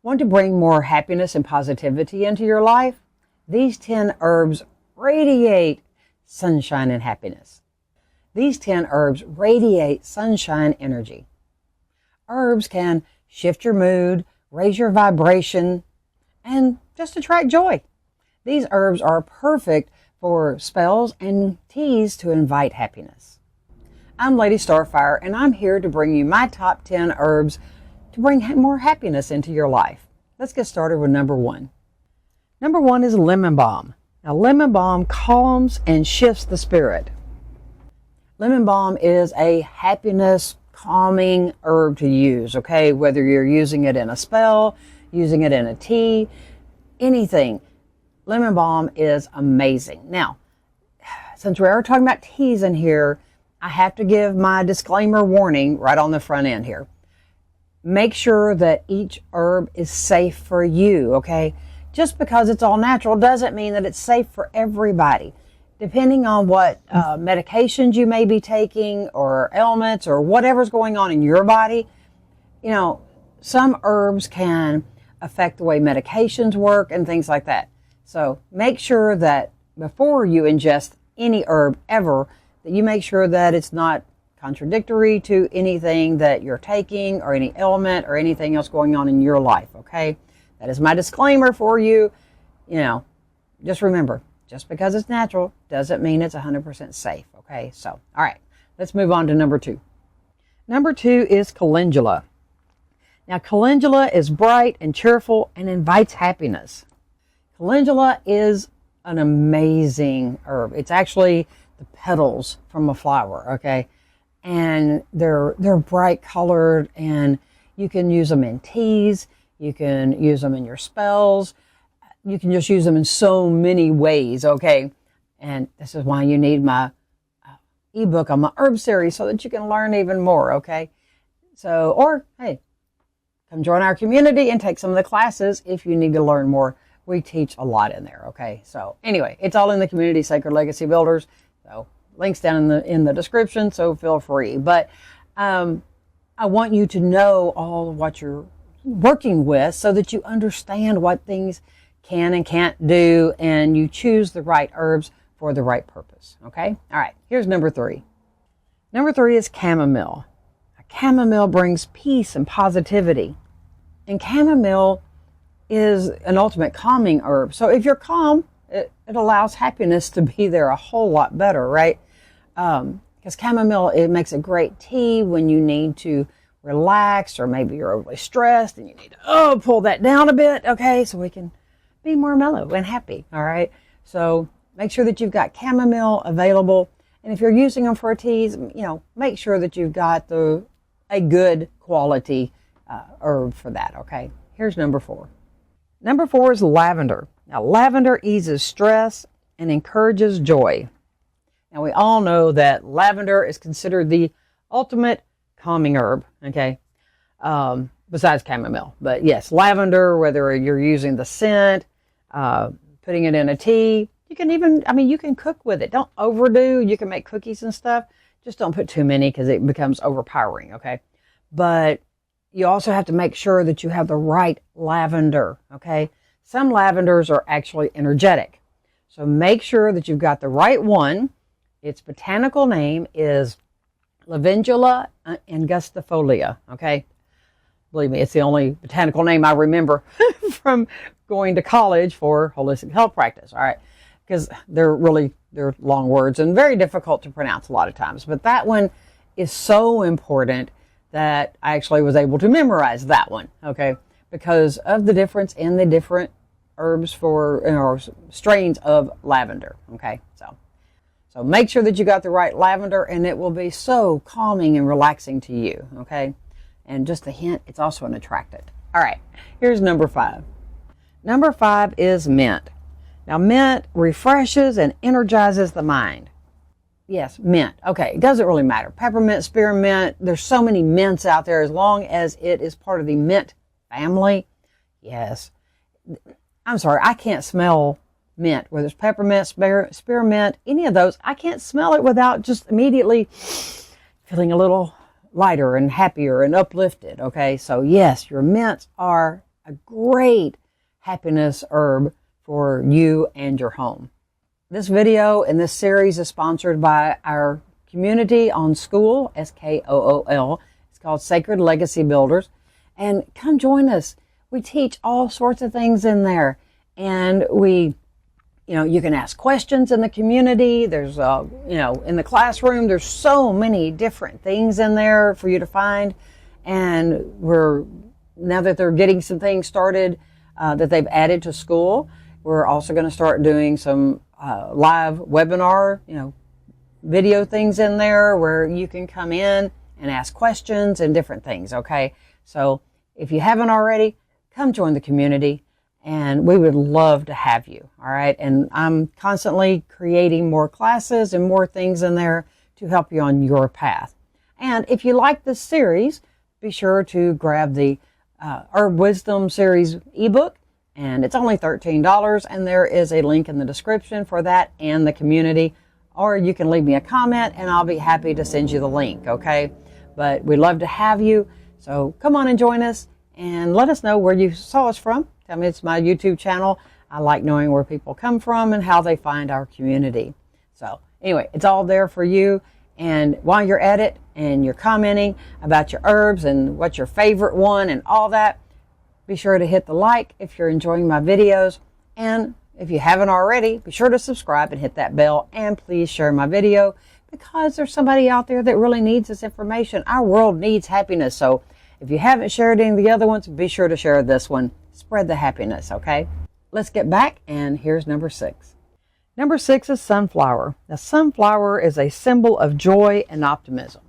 Want to bring more happiness and positivity into your life? These 10 herbs radiate sunshine and happiness. These 10 herbs radiate sunshine energy. Herbs can shift your mood, raise your vibration, and just attract joy. These herbs are perfect for spells and teas to invite happiness. I'm Lady StarFire, and I'm here to bring you my top 10 herbs to bring more happiness into your life. Let's get started with number 1. Number 1 is lemon balm. Now, lemon balm calms and shifts the spirit. Lemon balm is a happiness calming herb to use, okay? Whether you're using it in a spell, using it in a tea, anything. Lemon balm is amazing. Now, since we are talking about teas in here, I have to give my disclaimer warning right on the front end here. Make sure that each herb is safe for you, okay? Just because it's all natural doesn't mean that it's safe for everybody. Depending on what medications you may be taking or ailments or whatever's going on in your body, you know, some herbs can affect the way medications work and things like that. So make sure that before you ingest any herb ever, that you make sure that it's not contradictory to anything that you're taking or any ailment or anything else going on in your life, okay? That is my disclaimer for you. You know, just remember, just because it's natural doesn't mean it's 100% safe, okay? So, all right, let's move on to number 2. Number 2 is calendula. Now, calendula is bright and cheerful and invites happiness. Calendula is an amazing herb. It's actually the petals from a flower, okay? And they're bright colored, and you can use them in teas. You can use them in your spells. You can just use them in so many ways, okay? And this is why you need my ebook on my herb series so that you can learn even more, okay? So, or, hey, come join our community and take some of the classes if you need to learn more. We teach a lot in there, okay? So, anyway, it's all in the community, Sacred Legacy Builders. So, links down in the description, so feel free. But I want you to know all of what you're working with so that you understand what things can and can't do, and you choose the right herbs for the right purpose, okay? All right, here's number 3. Number 3 is chamomile. Chamomile brings peace and positivity. And chamomile is an ultimate calming herb. So if you're calm, it allows happiness to be there a whole lot better, right? Because chamomile, it makes a great tea when you need to relax, or maybe you're overly stressed and you need to pull that down a bit, okay, so we can be more mellow and happy, all right? So make sure that you've got chamomile available, and if you're using them for teas, you know, make sure that you've got a good quality herb for that, okay? Here's number 4. Number 4 is lavender. Now, lavender eases stress and encourages joy. Now, we all know that lavender is considered the ultimate calming herb, okay, besides chamomile. But yes, lavender, whether you're using the scent, putting it in a tea, you can even, you can cook with it. Don't overdo. You can make cookies and stuff. Just don't put too many because it becomes overpowering, okay? But you also have to make sure that you have the right lavender, okay? Some lavenders are actually energetic. So make sure that you've got the right one. Its botanical name is Lavandula angustifolia, okay? Believe me, it's the only botanical name I remember from going to college for holistic health practice, all right? Because they're long words and very difficult to pronounce a lot of times. But that one is so important that I actually was able to memorize that one, okay? Because of the difference in the different herbs or strains of lavender, okay? So make sure that you got the right lavender, and it will be so calming and relaxing to you, okay? And just a hint, it's also an attractant. All right, here's number 5. Number 5 is mint. Now, mint refreshes and energizes the mind. Yes, mint. Okay, it doesn't really matter. Peppermint, spearmint, there's so many mints out there. As long as it is part of the mint family, yes. I'm sorry, I can't smell mint, whether it's peppermint, spearmint, any of those. I can't smell it without just immediately feeling a little lighter and happier and uplifted, okay? So yes, your mints are a great happiness herb for you and your home. This video and this series is sponsored by our community on Skool, S-K-O-O-L. It's called Sacred Legacy Builders. And come join us. We teach all sorts of things in there. And you can ask questions in the community. There's, in the classroom, there's so many different things in there for you to find. And now that they're getting some things started that they've added to Skool, we're also going to start doing some live webinar, video things in there where you can come in and ask questions and different things, okay? So if you haven't already, come join the community, and we would love to have you, all right? And I'm constantly creating more classes and more things in there to help you on your path. And if you like this series, be sure to grab the Herb Wisdom Series ebook, and it's only $13, and there is a link in the description for that and the community. Or you can leave me a comment and I'll be happy to send you the link, okay? But we'd love to have you. So come on and join us and let us know where you saw us from. Tell me it's my YouTube channel. I like knowing where people come from and how they find our community. So anyway, it's all there for you. And while you're at it and you're commenting about your herbs and what's your favorite one and all that, be sure to hit the like if you're enjoying my videos. And if you haven't already, be sure to subscribe and hit that bell, and please share my video because there's somebody out there that really needs this information. Our world needs happiness. So if you haven't shared any of the other ones, be sure to share this one. Spread the happiness, okay? Let's get back, and here's number 6. Number 6 is sunflower. Now, sunflower is a symbol of joy and optimism.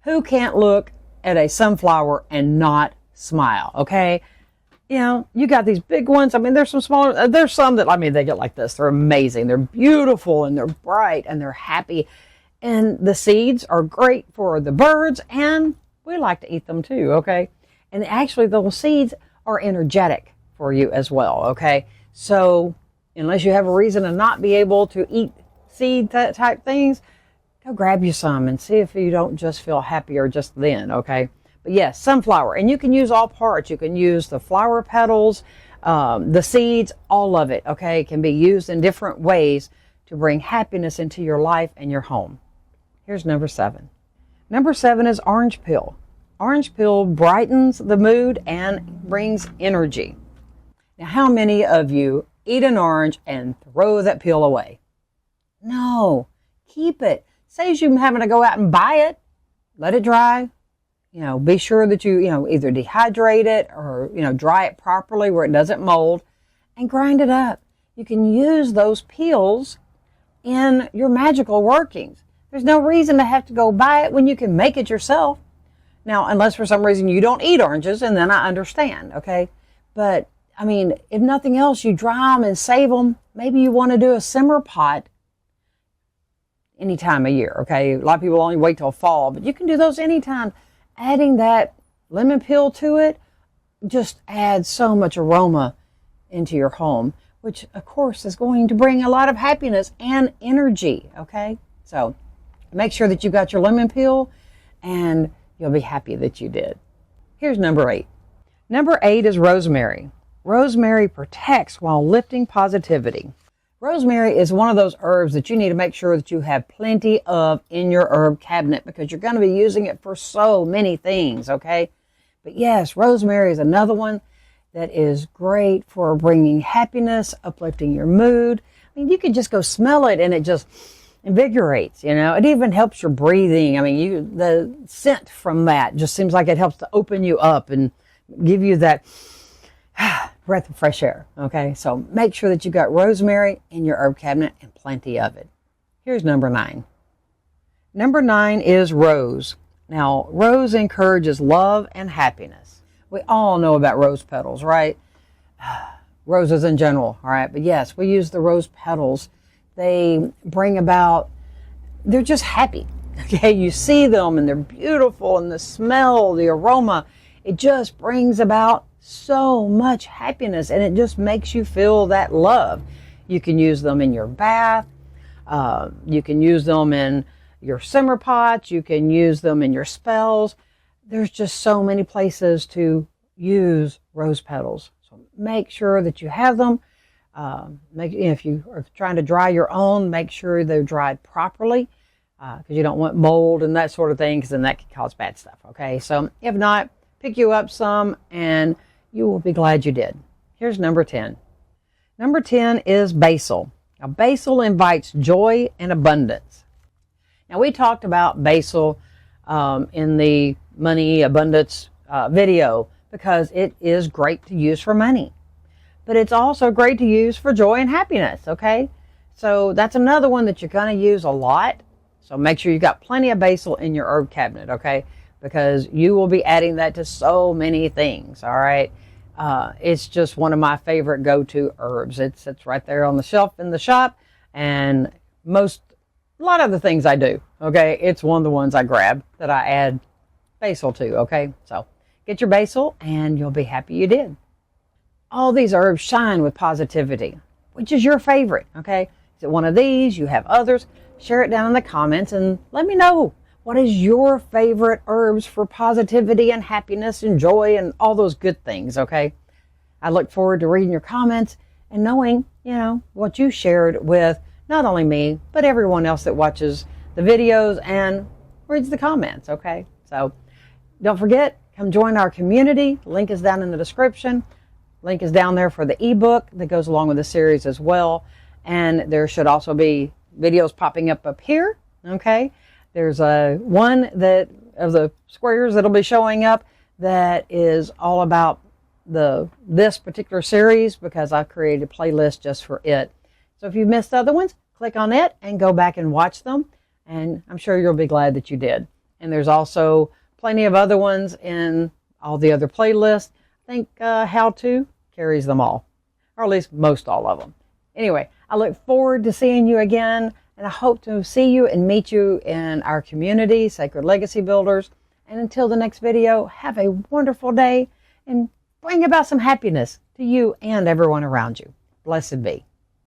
Who can't look at a sunflower and not smile, okay? You got these big ones. I mean, there's some smaller, there's some that, they get like this. They're amazing. They're beautiful and they're bright and they're happy. And the seeds are great for the birds, and we like to eat them too, okay? And actually, those seeds are energetic for you as well, okay? So unless you have a reason to not be able to eat seed type things, go grab you some and see if you don't just feel happier just then, okay? But yes, sunflower. And you can use all parts. You can use the flower petals, the seeds, all of it, okay? It can be used in different ways to bring happiness into your life and your home. Here's number 7. Number 7 is orange peel. Orange peel brightens the mood and brings energy. Now, how many of you eat an orange and throw that peel away? No, keep it. Saves you having to go out and buy it. Let it dry. Be sure that you, either dehydrate it or, dry it properly where it doesn't mold, and grind it up. You can use those peels in your magical workings. There's no reason to have to go buy it when you can make it yourself. Now, unless for some reason you don't eat oranges, and then I understand, okay? But, if nothing else, you dry them and save them. Maybe you want to do a simmer pot any time of year, okay? A lot of people only wait till fall, but you can do those anytime. Adding that lemon peel to it just adds so much aroma into your home, which of course is going to bring a lot of happiness and energy, okay? So make sure that you got your lemon peel and you'll be happy that you did. Here's number 8. Number 8 is rosemary. Rosemary protects while lifting positivity. Rosemary is one of those herbs that you need to make sure that you have plenty of in your herb cabinet because you're going to be using it for so many things, okay? But yes, rosemary is another one that is great for bringing happiness, uplifting your mood. You could just go smell it and it just invigorates, It even helps your breathing. The scent from that just seems like it helps to open you up and give you that breath of fresh air, okay? So make sure that you've got rosemary in your herb cabinet and plenty of it. Here's number 9. Number 9 is rose. Now, rose encourages love and happiness. We all know about rose petals, right? Roses in general, all right? But yes, we use the rose petals. They bring about, they're just happy, okay? You see them and they're beautiful, and the smell, the aroma, it just brings about so much happiness, and it just makes you feel that love. You can use them in your bath. You can use them in your simmer pots. You can use them in your spells. There's just so many places to use rose petals. So make sure that you have them. If you are trying to dry your own, make sure they're dried properly, because you don't want mold and that sort of thing, because then that can cause bad stuff. Okay, so if not, pick you up some and you will be glad you did. Here's number 10. Number 10 is basil. Now, basil invites joy and abundance. Now, we talked about basil in the money abundance video, because it is great to use for money. But it's also great to use for joy and happiness, okay? So that's another one that you're going to use a lot. So make sure you've got plenty of basil in your herb cabinet, okay? Because you will be adding that to so many things, all right? It's just one of my favorite go-to herbs. It sits right there on the shelf in the shop, and a lot of the things I do, okay? It's one of the ones I grab that I add basil to, okay? So get your basil, and you'll be happy you did. All these herbs shine with positivity. Which is your favorite, okay? Is it one of these? You have others? Share it down in the comments and let me know. What is your favorite herbs for positivity and happiness and joy and all those good things, okay? I look forward to reading your comments and knowing, what you shared with not only me, but everyone else that watches the videos and reads the comments, okay? So don't forget, come join our community. Link is down in the description. Link is down there for the ebook that goes along with the series as well. And there should also be videos popping up here, okay? There's one of the squares that'll be showing up that is all about this particular series, because I've created a playlist just for it. So if you've missed other ones, click on it and go back and watch them. And I'm sure you'll be glad that you did. And there's also plenty of other ones in all the other playlists. I think How To carries them all, or at least most all of them. Anyway, I look forward to seeing you again, and I hope to see you and meet you in our community, Sacred Legacy Builders. And until the next video, have a wonderful day and bring about some happiness to you and everyone around you. Blessed be.